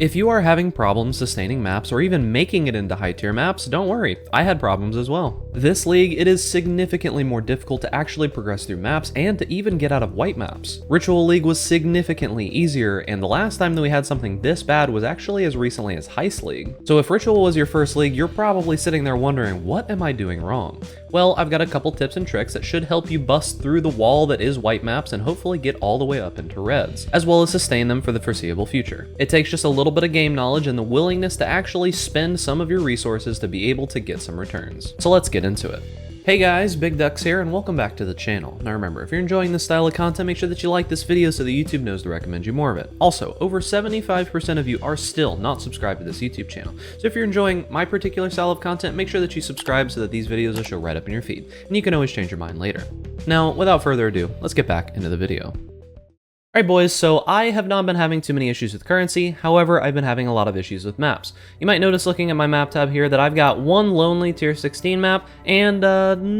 If you are having problems sustaining maps or even making it into high tier maps, don't worry, I had problems as well. This league, it is significantly more difficult to actually progress through maps and to even get out of white maps. Ritual League was significantly easier, and the last time that we had something this bad was actually as recently as Heist League. So if Ritual was your first league, you're probably sitting there wondering, what am I doing wrong? Well, I've got a couple tips and tricks that should help you bust through the wall that is white maps and hopefully get all the way up into reds, as well as sustain them for the foreseeable future. It takes just a little bit of game knowledge and the willingness to actually spend some of your resources to be able to get some returns. So let's get into it. Hey guys, Big Ducks here, and welcome back to the channel. Now remember, if you're enjoying this style of content, make sure that you like this video so that YouTube knows to recommend you more of it. Also, over 75% of you are still not subscribed to this YouTube channel. So if you're enjoying my particular style of content, make sure that you subscribe so that these videos will show right up in your feed, and you can always change your mind later. Now, without further ado, let's get back into the video. Alright boys, so I have not been having too many issues with currency, however I've been having a lot of issues with maps. You might notice looking at my map tab here that I've got one lonely tier 16 map and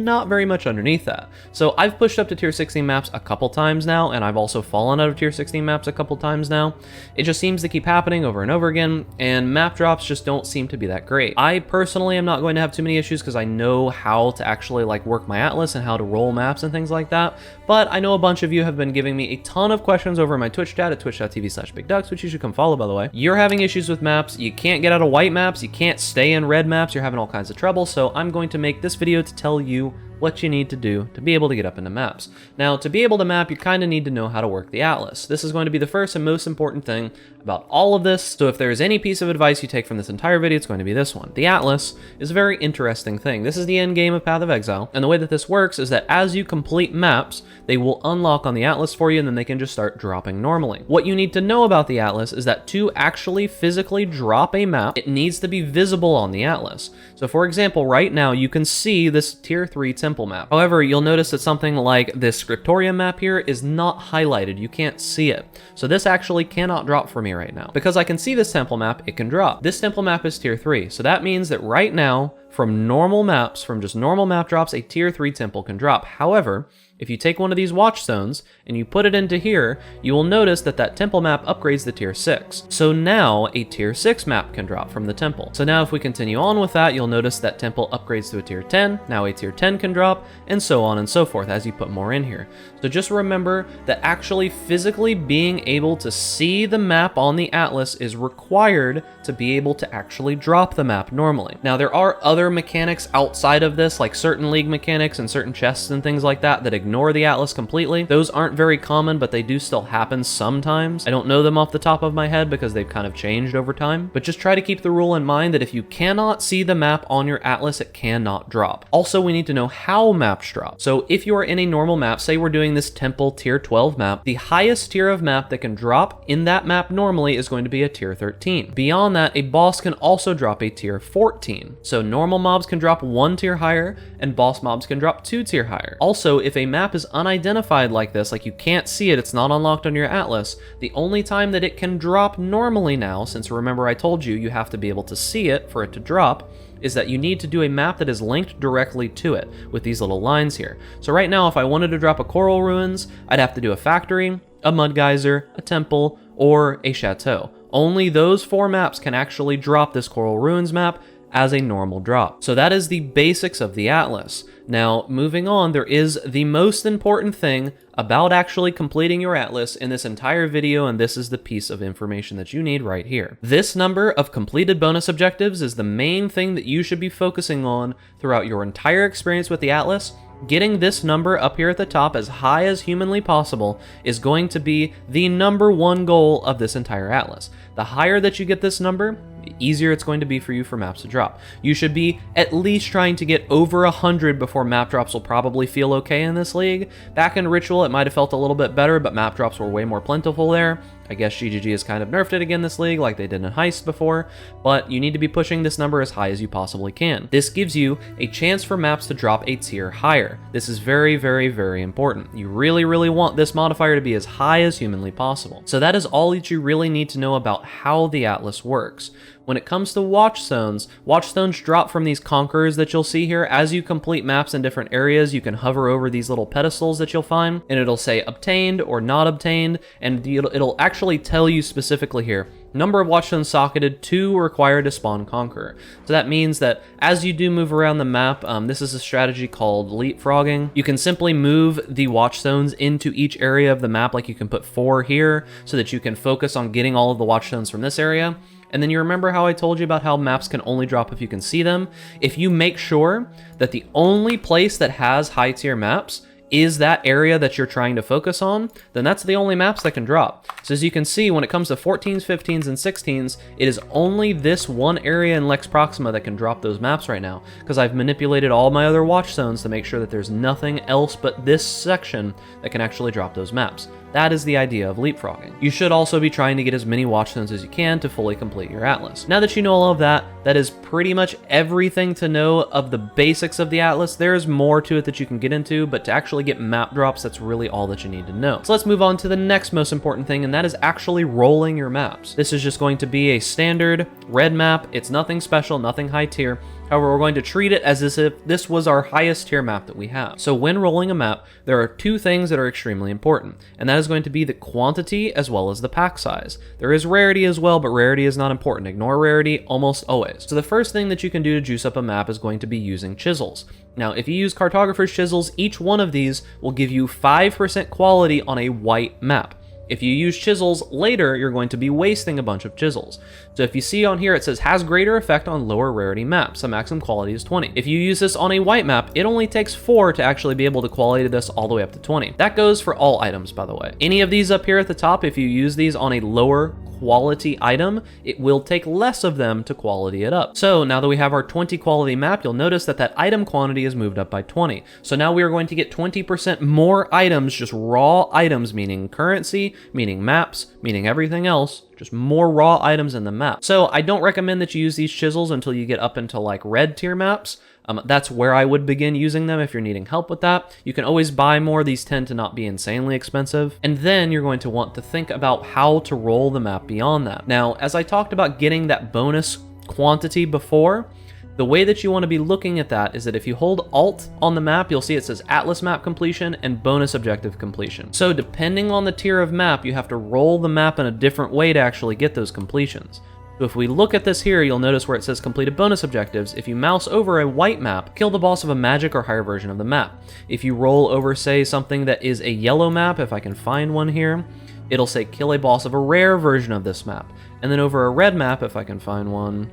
not very much underneath that. So I've pushed up to tier 16 maps a couple times now, and I've also fallen out of tier 16 maps a couple times now. It just seems to keep happening over and over again, and map drops just don't seem to be that great. I personally am not going to have too many issues because I know how to actually work my atlas and how to roll maps and things like that, but I know a bunch of you have been giving me a ton of questions over my Twitch chat at twitch.tv/bigducks, which you should come follow, by the way. You're having issues with maps, you can't get out of white maps, you can't stay in red maps, you're having all kinds of trouble, so I'm going to make this video to tell you what you need to do to be able to get up into maps. Now, to be able to map, you kind of need to know how to work the atlas. This is going to be the first and most important thing about all of this, so if there is any piece of advice you take from this entire video, it's going to be this one. The atlas is a very interesting thing. This is the end game of Path of Exile, and the way that this works is that as you complete maps, they will unlock on the atlas for you, and then they can just start dropping normally. What you need to know about the atlas is that to actually physically drop a map, it needs to be visible on the atlas. So for example, right now you can see this tier 3 temple map. However, you'll notice that something like this scriptorium map here is not highlighted. You can't see it. So this actually cannot drop for me right now. Because I can see this temple map, it can drop. This temple map is tier 3. So that means that right now, from normal maps, from just normal map drops, a tier 3 temple can drop. However, if you take one of these Watchstones and you put it into here, you will notice that that temple map upgrades the tier 6. So now a tier 6 map can drop from the temple. So now if we continue on with that, you'll notice that temple upgrades to a tier 10, now a tier 10 can drop, and so on and so forth as you put more in here. So just remember that actually physically being able to see the map on the atlas is required to be able to actually drop the map normally. Now there are other mechanics outside of this, like certain league mechanics and certain chests and things like that ignore the atlas completely. Those aren't very common, but they do still happen sometimes. I don't know them off the top of my head because they've kind of changed over time, but just try to keep the rule in mind that if you cannot see the map on your atlas, it cannot drop. Also, we need to know how maps drop. So if you are in a normal map, say we're doing this temple tier 12 map, the highest tier of map that can drop in that map normally is going to be a tier 13. Beyond that, a boss can also drop a tier 14. So normal mobs can drop 1 tier higher, and boss mobs can drop 2 tier higher. Also, if a map is unidentified like this, like you can't see it, it's not unlocked on your atlas, the only time that it can drop normally now, since remember I told you have to be able to see it for it to drop, is that you need to do a map that is linked directly to it with these little lines here. So right now, if I wanted to drop a Coral Ruins, I'd have to do a factory, a mud geyser, a temple, or a chateau. Only those 4 maps can actually drop this Coral Ruins map as a normal drop. So that is the basics of the atlas. Now, moving on, there is the most important thing about actually completing your atlas in this entire video, and this is the piece of information that you need right here. This number of completed bonus objectives is the main thing that you should be focusing on throughout your entire experience with the atlas. Getting this number up here at the top as high as humanly possible is going to be the #1 goal of this entire atlas. The higher that you get this number, the easier it's going to be for you for maps to drop. You should be at least trying to get over 100 before map drops will probably feel okay in this league. Back in Ritual, it might have felt a little bit better, but map drops were way more plentiful there. I guess GGG has kind of nerfed it again this league like they did in Heist before, but you need to be pushing this number as high as you possibly can. This gives you a chance for maps to drop a tier higher. This is very, very, very important. You really, really want this modifier to be as high as humanly possible. So that is all that you really need to know about how the atlas works. When it comes to Watchstones, Watchstones drop from these conquerors that you'll see here. As you complete maps in different areas, you can hover over these little pedestals that you'll find, and it'll say obtained or not obtained, and it'll actually tell you specifically here, number of Watchstones socketed, 2 required to spawn Conqueror. So that means that as you do move around the map, this is a strategy called leapfrogging. You can simply move the Watchstones into each area of the map, like you can put 4 here, so that you can focus on getting all of the Watchstones from this area. And then you remember how I told you about how maps can only drop if you can see them? If you make sure that the only place that has high tier maps is that area that you're trying to focus on, then that's the only maps that can drop. So as you can see, when it comes to 14s, 15s, and 16s, it is only this one area in Lex Proxima that can drop those maps right now, because I've manipulated all my other Watchstones to make sure that there's nothing else but this section that can actually drop those maps. That is the idea of leapfrogging. You should also be trying to get as many Watchstones as you can to fully complete your Atlas. Now that you know all of that, that is pretty much everything to know of the basics of the Atlas. There is more to it that you can get into, but to actually get map drops, that's really all that you need to know. So let's move on to the next most important thing, and that is actually rolling your maps. This is just going to be a standard red map. It's nothing special, nothing high tier. However, we're going to treat it as if this was our highest tier map that we have. So when rolling a map, there are 2 things that are extremely important, and that is going to be the quantity as well as the pack size. There is rarity as well, but rarity is not important. Ignore rarity almost always. So the first thing that you can do to juice up a map is going to be using chisels. Now, if you use cartographer's chisels, each one of these will give you 5% quality on a white map. If you use chisels later, you're going to be wasting a bunch of chisels. So if you see on here, it says has greater effect on lower rarity maps. The maximum quality is 20. If you use this on a white map, it only takes 4 to actually be able to quality this all the way up to 20. That goes for all items, by the way. Any of these up here at the top, if you use these on a lower quality item, it will take less of them to quality it up. So now that we have our 20 quality map, you'll notice that that item quantity is moved up by 20. So now we are going to get 20% more items, just raw items, meaning currency, meaning maps, meaning everything else, just more raw items in the map. So I don't recommend that you use these chisels until you get up into like red tier maps. That's where I would begin using them if you're needing help with that. You can always buy more. These tend to not be insanely expensive. And then you're going to want to think about how to roll the map beyond that. Now, as I talked about getting that bonus quantity before, the way that you want to be looking at that is that if you hold Alt on the map, you'll see it says Atlas map completion and bonus objective completion. So depending on the tier of map, you have to roll the map in a different way to actually get those completions. So if we look at this here, you'll notice where it says completed bonus objectives. If you mouse over a white map, kill the boss of a magic or higher version of the map. If you roll over, say, something that is a yellow map, if I can find one here, it'll say kill a boss of a rare version of this map. And then over a red map, if I can find one,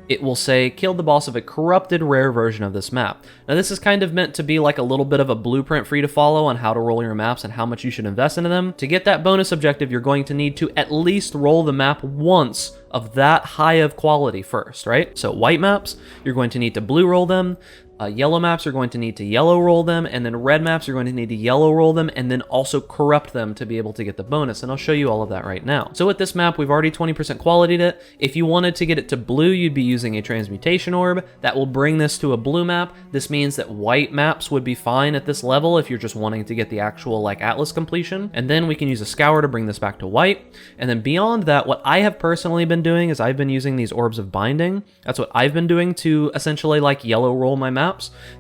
it will say kill the boss of a corrupted rare version of this map. Now this is kind of meant to be like a little bit of a blueprint for you to follow on how to roll your maps and how much you should invest into them. To get that bonus objective, you're going to need to at least roll the map once of that high of quality first, right? So white maps, you're going to need to blue roll them. Yellow maps are going to need to yellow roll them, and then red maps are going to need to yellow roll them, and then also corrupt them to be able to get the bonus, and I'll show you all of that right now. So with this map, we've already 20% qualityed it. If you wanted to get it to blue, you'd be using a transmutation orb. That will bring this to a blue map. This means that white maps would be fine at this level if you're just wanting to get the actual like Atlas completion, and then we can use a scour to bring this back to white. And then beyond that, what I have personally been doing is I've been using these orbs of binding. That's what I've been doing to essentially like yellow roll my map.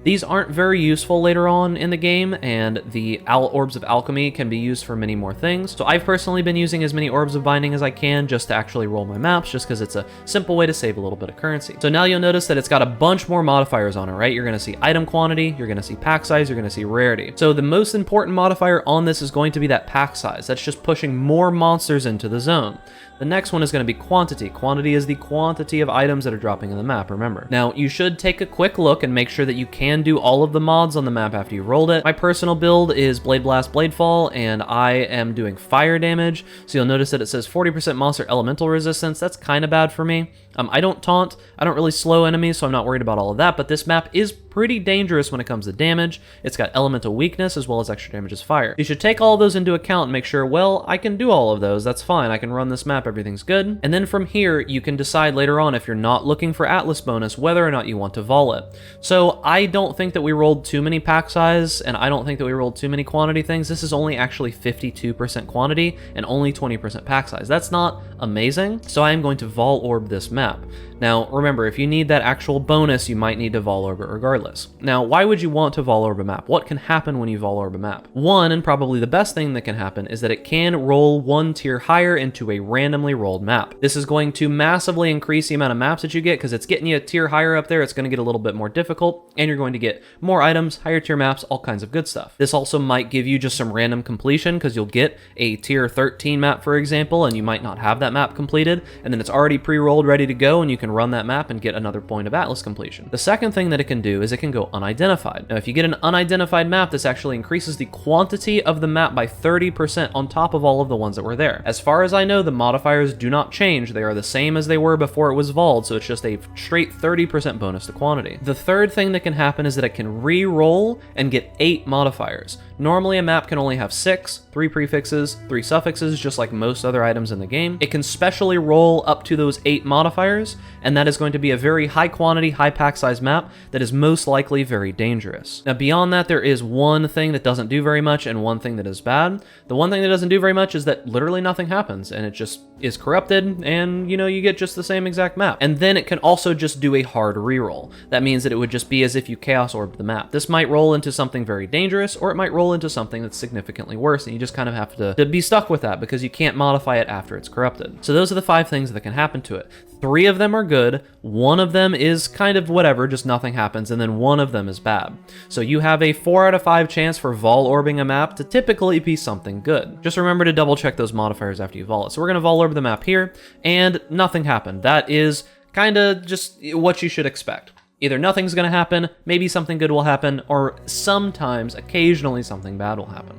These aren't very useful later on in the game, and the orbs of alchemy can be used for many more things. So I've personally been using as many orbs of binding as I can just to actually roll my maps, just because it's a simple way to save a little bit of currency. So now you'll notice that it's got a bunch more modifiers on it, right? You're going to see item quantity, you're going to see pack size, you're going to see rarity. So the most important modifier on this is going to be that pack size. That's just pushing more monsters into the zone. The next one is going to be quantity. Quantity is the quantity of items that are dropping in the map, remember. Now, you should take a quick look and make sure that you can do all of the mods on the map after you rolled it. My personal build is Blade Blast, Blade Fall, and I am doing fire damage. So you'll notice that it says 40% monster elemental resistance. That's kind of bad for me. I don't taunt, I don't really slow enemies, so I'm not worried about all of that, but this map is pretty dangerous when it comes to damage. It's got elemental weakness as well as extra damage as fire. You should take all of those into account and make sure, well, I can do all of those, that's fine, I can run this map, everything's good. And then from here, you can decide later on, if you're not looking for Atlas bonus, whether or not you want to vol it. So I don't think that we rolled too many pack size, and I don't think that we rolled too many quantity things. This is only actually 52% quantity and only 20% pack size. That's not amazing, so I am going to vol orb this map. Now, remember, if you need that actual bonus, you might need to vol orb it regardless. Now, why would you want to vol orb a map? What can happen when you vol orb a map? One, and probably the best thing that can happen, is that it can roll one tier higher into a randomly rolled map. This is going to massively increase the amount of maps that you get, because it's getting you a tier higher up there. It's going to get a little bit more difficult, and you're going to get more items, higher tier maps, all kinds of good stuff. This also might give you just some random completion, because you'll get a tier 13 map, for example, and you might not have that map completed, and then it's already pre-rolled, ready to go, and you can run that map and get another point of Atlas completion. The second thing that it can do is it can go unidentified. Now, if you get an unidentified map, this actually increases the quantity of the map by 30% on top of all of the ones that were there. As far as I know, the modifiers do not change. They are the same as they were before it was volled, so it's just a straight 30% bonus to quantity. The third thing that can happen is that it can re-roll and get 8 modifiers. Normally, a map can only have 6, 3 prefixes, 3 suffixes, just like most other items in the game. It can specially roll up to those 8 modifiers, and that is going to be a very high quantity, high pack size map that is most likely very dangerous. Now, beyond that, there is one thing that doesn't do very much and one thing that is bad. The one thing that doesn't do very much is that literally nothing happens, and it just is corrupted, and you get just the same exact map. And then it can also just do a hard reroll. That means that it would just be as if you chaos orbed the map. This might roll into something very dangerous, or it might roll into something that's significantly worse, and you just kind of have to be stuck with that because you can't modify it after it's corrupted. So those are the 5 things that can happen to it. 3 of them are good, 1 of them is kind of whatever, just nothing happens, and then 1 of them is bad. So you have a 4 out of 5 chance for vol orbing a map to typically be something good. Just remember to double check those modifiers after you vol it. So we're going to vol orb the map here, and nothing happened. That is kind of just what you should expect. Either nothing's going to happen, maybe something good will happen, or sometimes, occasionally, something bad will happen.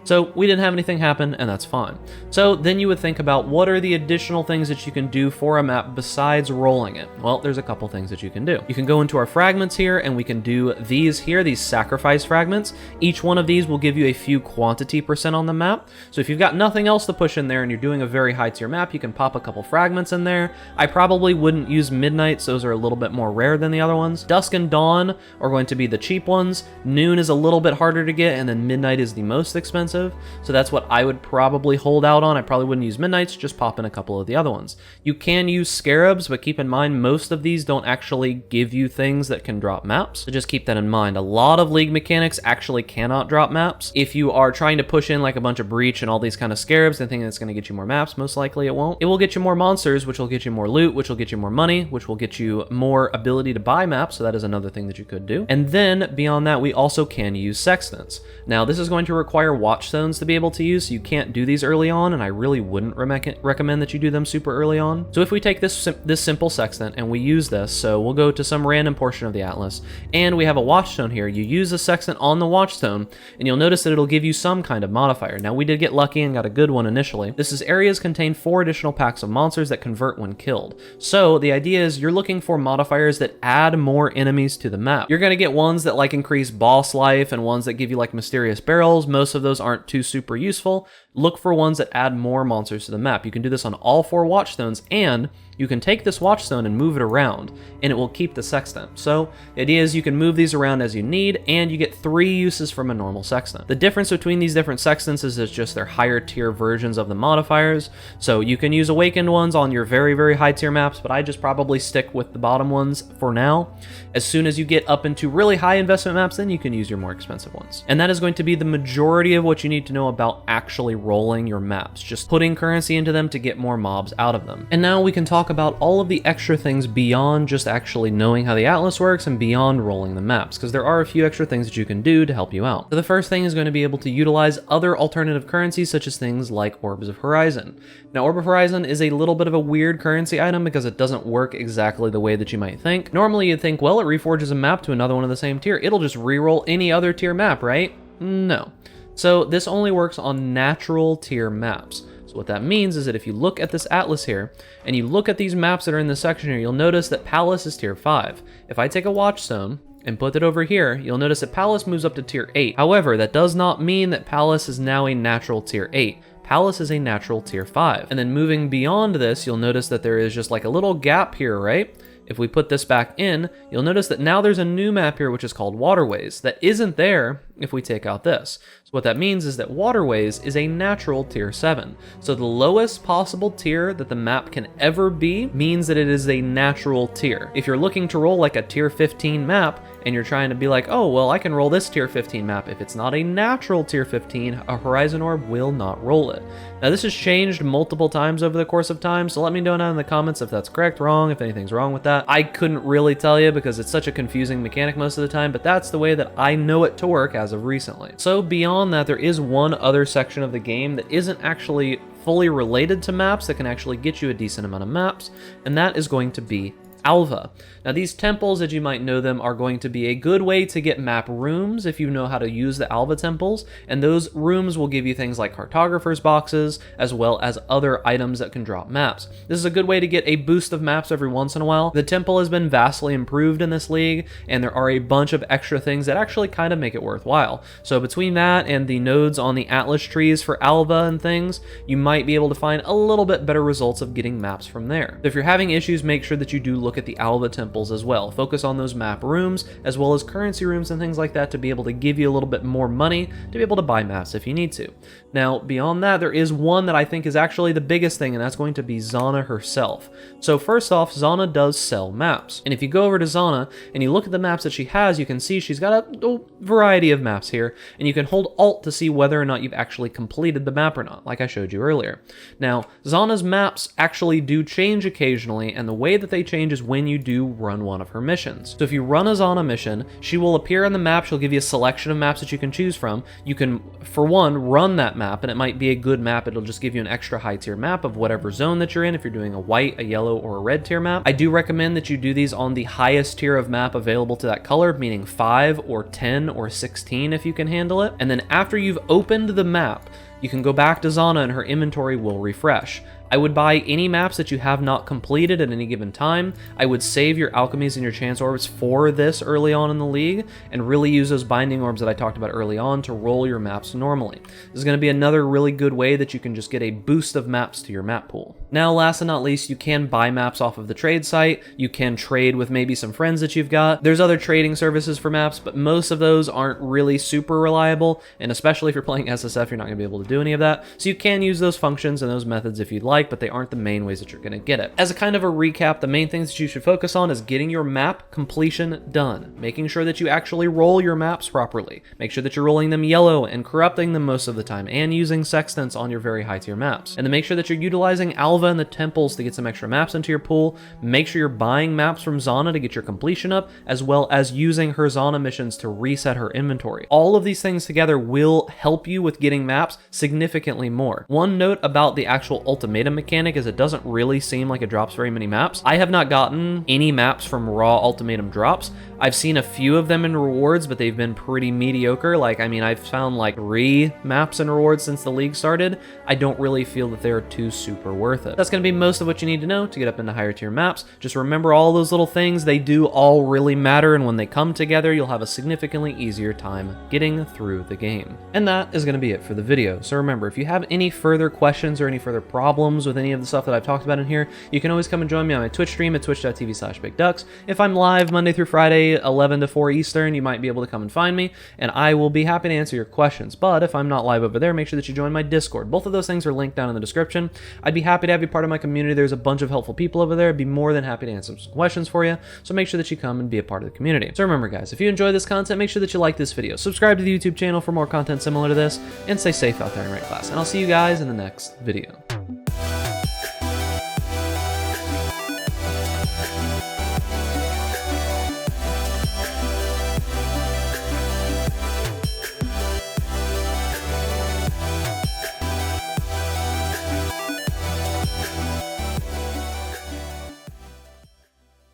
So we didn't have anything happen, and that's fine. So then you would think about what are the additional things that you can do for a map besides rolling it? Well, there's a couple things that you can do. You can go into our fragments here, and we can do these here, these sacrifice fragments. Each one of these will give you a few quantity % on the map. So if you've got nothing else to push in there and you're doing a very high tier map, you can pop a couple fragments in there. I probably wouldn't use Midnights, those are a little bit more rare than the other ones. Dusk and Dawn are going to be the cheap ones. Noon is a little bit harder to get, and then Midnight is the most expensive. So that's what I would probably hold out on. I probably wouldn't use Midnights, just pop in a couple of the other ones. You can use Scarabs, but keep in mind most of these don't actually give you things that can drop maps. So just keep that in mind. A lot of League mechanics actually cannot drop maps. If you are trying to push in like a bunch of Breach and all these kind of Scarabs and thinking it's going to get you more maps, most likely it won't. It will get you more monsters, which will get you more loot, which will get you more money, which will get you more ability to buy maps, so that is another thing that you could do. And then beyond that, we also can use Sextants. Now, this is going to require Watchstones to be able to use, so you can't do these early on, and I really wouldn't recommend that you do them super early on. So if we take this simple Sextant and we use this, so we'll go to some random portion of the Atlas, and we have a Watchstone here. You use a Sextant on the Watchstone, and you'll notice that it'll give you some kind of modifier. Now, we did get lucky and got a good one initially. This is areas contain 4 additional packs of monsters that convert when killed. So the idea is you're looking for modifiers that add more enemies to the map. You're going to get ones that like increase boss life and ones that give you like mysterious barrels. Most of those aren't too super useful. Look for ones that add more monsters to the map. You can do this on all 4 Watchstones, and you can take this Watchstone and move it around, and it will keep the Sextant. So the idea is you can move these around as you need, and you get 3 uses from a normal Sextant. The difference between these different Sextants is it's just their higher tier versions of the modifiers. So you can use Awakened ones on your very, very high tier maps, but I just probably stick with the bottom ones for now. As soon as you get up into really high investment maps, then you can use your more expensive ones. And that is going to be the majority of what you need to know about actually rolling your maps, just putting currency into them to get more mobs out of them. And now we can talk about all of the extra things beyond just actually knowing how the Atlas works and beyond rolling the maps, because there are a few extra things that you can do to help you out. So the first thing is going to be able to utilize other alternative currencies, such as things like Orbs of Horizon. Now, Orb of Horizon is a little bit of a weird currency item because it doesn't work exactly the way that you might think. Normally you'd think, well, it reforges a map to another one of the same tier. It'll just reroll any other tier map, right? No. So this only works on natural tier maps. So what that means is that if you look at this Atlas here, and you look at these maps that are in this section here, you'll notice that Palace is tier 5. If I take a Watchstone, and put it over here, you'll notice that Palace moves up to tier 8. However, that does not mean that Palace is now a natural tier 8. Palace is a natural tier 5. And then moving beyond this, you'll notice that there is just like a little gap here, right? If we put this back in, you'll notice that now there's a new map here which is called Waterways that isn't there if we take out this. So what that means is that Waterways is a natural tier 7. So the lowest possible tier that the map can ever be means that it is a natural tier. If you're looking to roll like a tier 15 map and you're trying to be like, oh, well, I can roll this tier 15 map. If it's not a natural tier 15, a Horizon Orb will not roll it. Now this has changed multiple times over the course of time, so let me know down in the comments if that's correct, wrong, if anything's wrong with that. I couldn't really tell you because it's such a confusing mechanic most of the time, but that's the way that I know it to work as of recently. So beyond that, there is one other section of the game that isn't actually fully related to maps that can actually get you a decent amount of maps, and that is going to be Alva. Now these temples, as you might know them, are going to be a good way to get map rooms if you know how to use the Alva temples, and those rooms will give you things like cartographer's boxes, as well as other items that can drop maps. This is a good way to get a boost of maps every once in a while. The temple has been vastly improved in this league, and there are a bunch of extra things that actually kind of make it worthwhile. So between that and the nodes on the Atlas trees for Alva and things, you might be able to find a little bit better results of getting maps from there. So if you're having issues, make sure that you do look at the Alva temples as well. Focus on those map rooms as well as currency rooms and things like that to be able to give you a little bit more money to be able to buy maps if you need to. Now beyond that, there is one that I think is actually the biggest thing, and that's going to be Zana herself. So first off, Zana does sell maps, and if you go over to Zana and you look at the maps that she has, you can see she's got a variety of maps here, and you can hold Alt to see whether or not you've actually completed the map or not, like I showed you earlier. Now Zana's maps actually do change occasionally, and the way that they change is when you do run one of her missions. So if you run a Zana mission, she will appear on the map. She'll give you a selection of maps that you can choose from. You can, for one, run that map, and it might be a good map. It'll just give you an extra high tier map of whatever zone that you're in if you're doing a white, a yellow, or a red tier map. I do recommend that you do these on the highest tier of map available to that color, meaning 5 or 10 or 16 if you can handle it. And then after you've opened the map, you can go back to Zana and her inventory will refresh. I would buy any maps that you have not completed at any given time. I would save your alchemies and your chance orbs for this early on in the league, and really use those binding orbs that I talked about early on to roll your maps normally. This is going to be another really good way that you can just get a boost of maps to your map pool. Now, last and not least, you can buy maps off of the trade site. You can trade with maybe some friends that you've got. There's other trading services for maps, but most of those aren't really super reliable, and especially if you're playing SSF, you're not going to be able to do any of that. So you can use those functions and those methods if you'd like, but they aren't the main ways that you're going to get it. As a kind of a recap, the main things that you should focus on is getting your map completion done, making sure that you actually roll your maps properly, make sure that you're rolling them yellow and corrupting them most of the time, and using sextants on your very high tier maps. And then make sure that you're utilizing Alva and the temples to get some extra maps into your pool. Make sure you're buying maps from Zana to get your completion up, as well as using her Zana missions to reset her inventory. All of these things together will help you with getting maps significantly more. One note about the actual Ultimatum mechanic is it doesn't really seem like it drops very many maps. I have not gotten any maps from raw Ultimatum drops. I've seen a few of them in rewards, but they've been pretty mediocre. Like, I mean, I've found like 3 maps in rewards since the league started. I don't really feel that they're too super worth it. That's going to be most of what you need to know to get up into higher tier maps. Just remember all those little things. They do all really matter, and when they come together, you'll have a significantly easier time getting through the game. And that is going to be it for the video. So remember, if you have any further questions or any further problems with any of the stuff that I've talked about in here, you can always come and join me on my Twitch stream at twitch.tv/bigducks. If I'm live Monday through Friday, 11 to 4 Eastern, you might be able to come and find me, and I will be happy to answer your questions. But if I'm not live over there, make sure that you join my Discord. Both of those things are linked down in the description. I'd be happy to have you part of my community. There's a bunch of helpful people over there. I'd be more than happy to answer some questions for you, so make sure that you come and be a part of the community. So remember, guys, if you enjoy this content, make sure that you like this video, subscribe to the YouTube channel for more content similar to this, and stay safe out there in rank class. And I'll see you guys in the next video.